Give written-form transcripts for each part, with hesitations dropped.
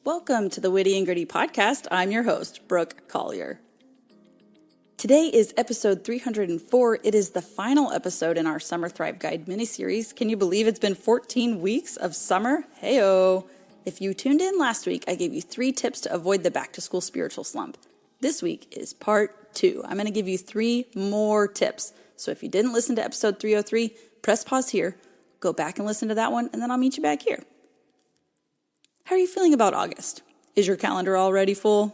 Welcome to the Witty and Gritty podcast. I'm your host, Brooke Collier. Today is episode 304. It is the final episode in our Summer Thrive Guide miniseries. Can you believe it's been 14 weeks of summer? Heyo! If you tuned in last week, I gave you 3 tips to avoid the back-to-school spiritual slump. This week is part 2. I'm going to give you 3 more tips. So if you didn't listen to episode 303, press pause here, go back and listen to that one, and then I'll meet you back here. How are you feeling about August? Is your calendar already full?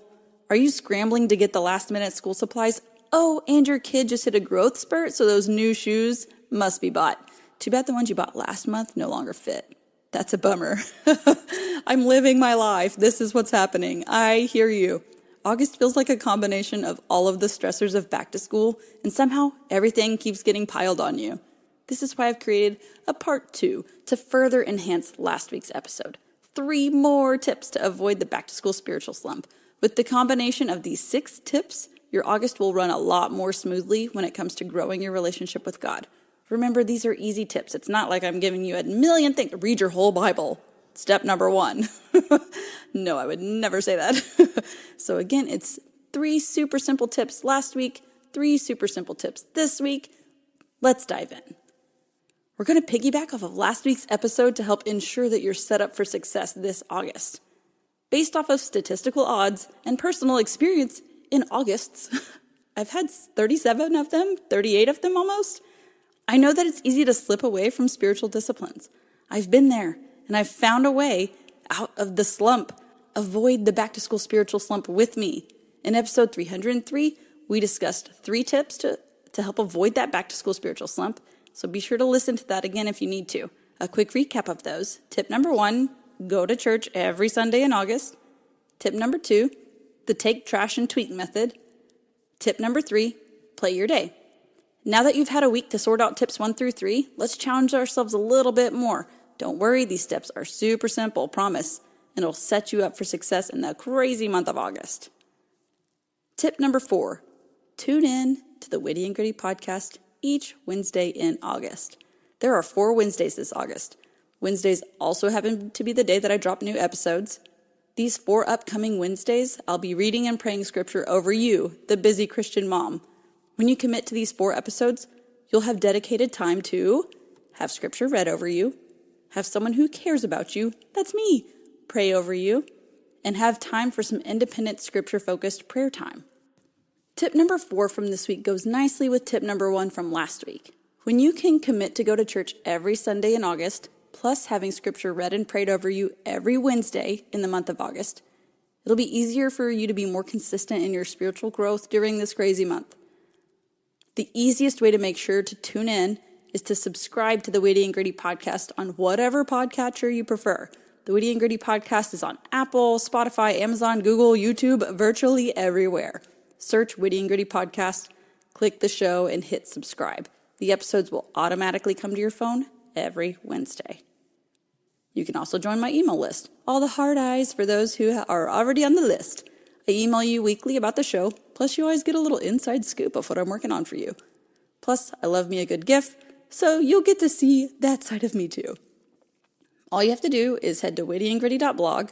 Are you scrambling to get the last-minute school supplies? Oh, and your kid just hit a growth spurt, so those new shoes must be bought. Too bad the ones you bought last month no longer fit. That's a bummer. I'm living my life. This is what's happening. I hear you. August feels like a combination of all of the stressors of back to school, and somehow everything keeps getting piled on you. This is why I've created a part 2 to further enhance last week's episode. 3 more tips to avoid the back-to-school spiritual slump. With the combination of these 6 tips, your August will run a lot more smoothly when it comes to growing your relationship with God. Remember, these are easy tips. It's not like I'm giving you a million things. Read your whole Bible. Step number 1. No, I would never say that. So again, it's 3 super simple tips last week, 3 super simple tips this week. Let's dive in. We're going to piggyback off of last week's episode to help ensure that you're set up for success this August. Based off of statistical odds and personal experience in Augusts, I've had 37 of them, 38 of them almost. I know that it's easy to slip away from spiritual disciplines. I've been there, and I've found a way out of the slump. Avoid the back-to-school spiritual slump with me. In episode 303, we discussed 3 tips to help avoid that back-to-school spiritual slump. So be sure to listen to that again if you need to. A quick recap of those. Tip number 1, go to church every Sunday in August. Tip number 2, the take trash and tweak method. Tip number 3, play your day. Now that you've had a week to sort out tips 1 through 3, let's challenge ourselves a little bit more. Don't worry, these steps are super simple, promise, and it'll set you up for success in the crazy month of August. Tip number 4, tune in to the Witty and Gritty podcast each Wednesday in August. There are 4 Wednesdays this August. Wednesdays also happen to be the day that I drop new episodes. These 4 upcoming Wednesdays, I'll be reading and praying scripture over you, the busy Christian mom. When you commit to these 4 episodes, you'll have dedicated time to have scripture read over you, have someone who cares about you, that's me, pray over you, and have time for some independent scripture-focused prayer time. Tip number 4 from this week goes nicely with tip number 1 from last week. When you can commit to go to church every Sunday in August, plus having scripture read and prayed over you every Wednesday in the month of August, it'll be easier for you to be more consistent in your spiritual growth during this crazy month. The easiest way to make sure to tune in is to subscribe to the Witty and Gritty podcast on whatever podcatcher you prefer. The Witty and Gritty podcast is on Apple, Spotify, Amazon, Google, YouTube, virtually everywhere. Search Witty and Gritty podcast, click the show, and hit subscribe. The episodes will automatically come to your phone every Wednesday. You can also join my email list. All the hard eyes for those who are already on the list. I email you weekly about the show, plus you always get a little inside scoop of what I'm working on for you. Plus, I love me a good GIF, so you'll get to see that side of me too. All you have to do is head to wittyandgritty.blog.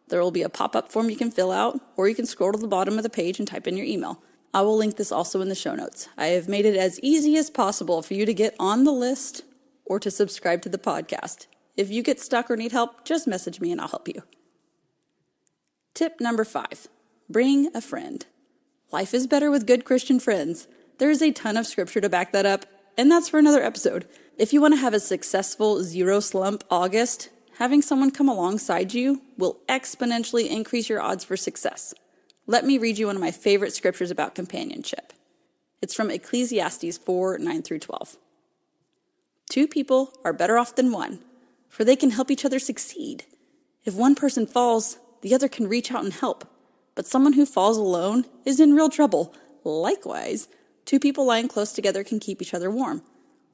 There will be a pop-up form you can fill out, or you can scroll to the bottom of the page and type in your email. I will link this also in the show notes. I have made it as easy as possible for you to get on the list or to subscribe to the podcast. If you get stuck or need help, just message me and I'll help you. Tip number 5, bring a friend. Life is better with good Christian friends. There is a ton of scripture to back that up, and that's for another episode. If you want to have a successful zero slump August, having someone come alongside you will exponentially increase your odds for success. Let me read you one of my favorite scriptures about companionship. It's from Ecclesiastes 4, 9 through 12. 2 people are better off than 1, for they can help each other succeed. If one person falls, the other can reach out and help. But someone who falls alone is in real trouble. Likewise, 2 people lying close together can keep each other warm.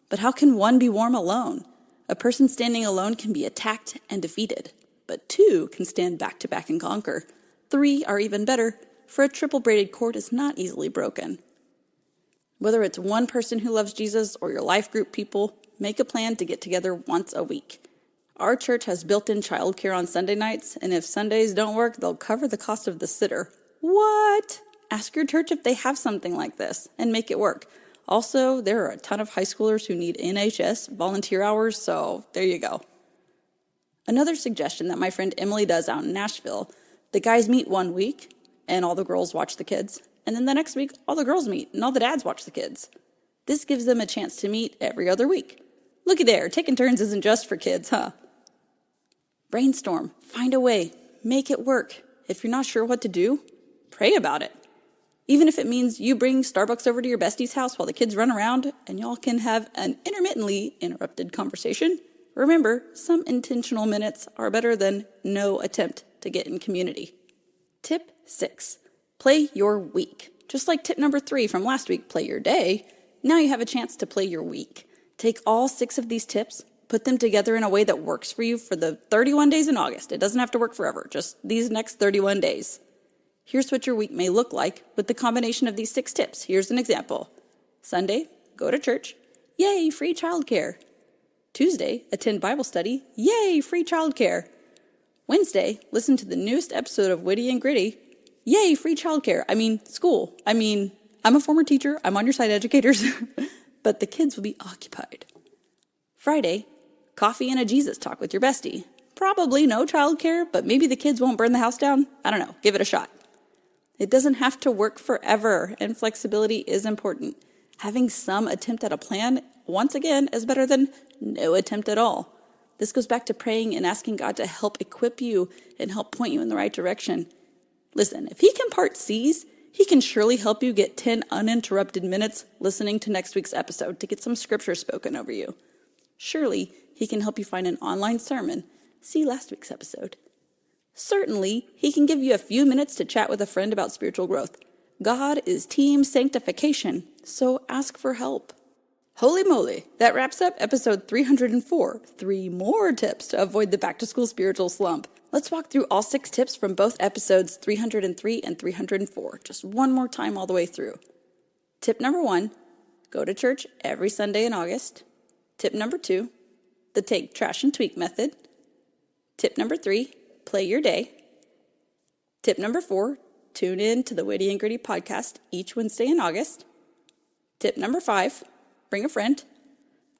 But how can one be warm alone? A person standing alone can be attacked and defeated, but 2 can stand back to back and conquer. 3 are even better, for a triple braided cord is not easily broken. Whether it's one person who loves Jesus or your life group people, make a plan to get together once a week. Our church has built-in childcare on Sunday nights, and if Sundays don't work, they'll cover the cost of the sitter. What? Ask your church if they have something like this and make it work. Also, there are a ton of high schoolers who need NHS volunteer hours, so there you go. Another suggestion that my friend Emily does out in Nashville, the guys meet one week and all the girls watch the kids, and then the next week all the girls meet and all the dads watch the kids. This gives them a chance to meet every other week. Looky there, taking turns isn't just for kids, huh? Brainstorm, find a way, make it work. If you're not sure what to do, pray about it. Even if it means you bring Starbucks over to your bestie's house while the kids run around and y'all can have an intermittently interrupted conversation, remember, some intentional minutes are better than no attempt to get in community. Tip 6, play your week. Just like tip number 3 from last week, play your day, now you have a chance to play your week. Take all 6 of these tips, put them together in a way that works for you for the 31 days in August. It doesn't have to work forever, just these next 31 days. Here's what your week may look like with the combination of these 6 tips. Here's an example. Sunday, go to church. Yay, free childcare. Tuesday, attend Bible study. Yay, free childcare. Wednesday, listen to the newest episode of Witty and Gritty. Yay, free childcare. School. I'm a former teacher. I'm on your side, educators. But the kids will be occupied. Friday, coffee and a Jesus talk with your bestie. Probably no childcare, but maybe the kids won't burn the house down. I don't know. Give it a shot. It doesn't have to work forever, and flexibility is important. Having some attempt at a plan, once again, is better than no attempt at all. This goes back to praying and asking God to help equip you and help point you in the right direction. Listen, if he can part seas, he can surely help you get 10 uninterrupted minutes listening to next week's episode to get some scripture spoken over you. Surely he can help you find an online sermon. See last week's episode. Certainly, he can give you a few minutes to chat with a friend about spiritual growth. God is team sanctification, so ask for help. Holy moly, that wraps up episode 304. 3 more tips to avoid the back-to-school spiritual slump. Let's walk through all 6 tips from both episodes 303 and 304, just one more time all the way through. Tip number 1, go to church every Sunday in August. Tip number 2, the take trash and tweak method. Tip number 3, play your day. Tip number 4, tune in to the Witty and Gritty podcast each Wednesday in August. Tip number 5, bring a friend.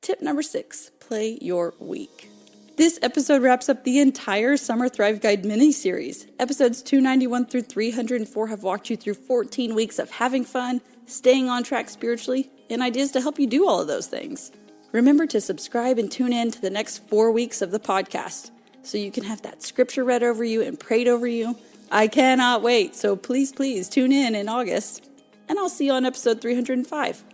Tip number 6, play your week. This episode wraps up the entire Summer Thrive Guide mini-series. Episodes 291 through 304 have walked you through 14 weeks of having fun, staying on track spiritually, and ideas to help you do all of those things. Remember to subscribe and tune in to the next 4 weeks of the podcast so you can have that scripture read over you and prayed over you. I cannot wait, so please tune in August, and I'll see you on episode 305.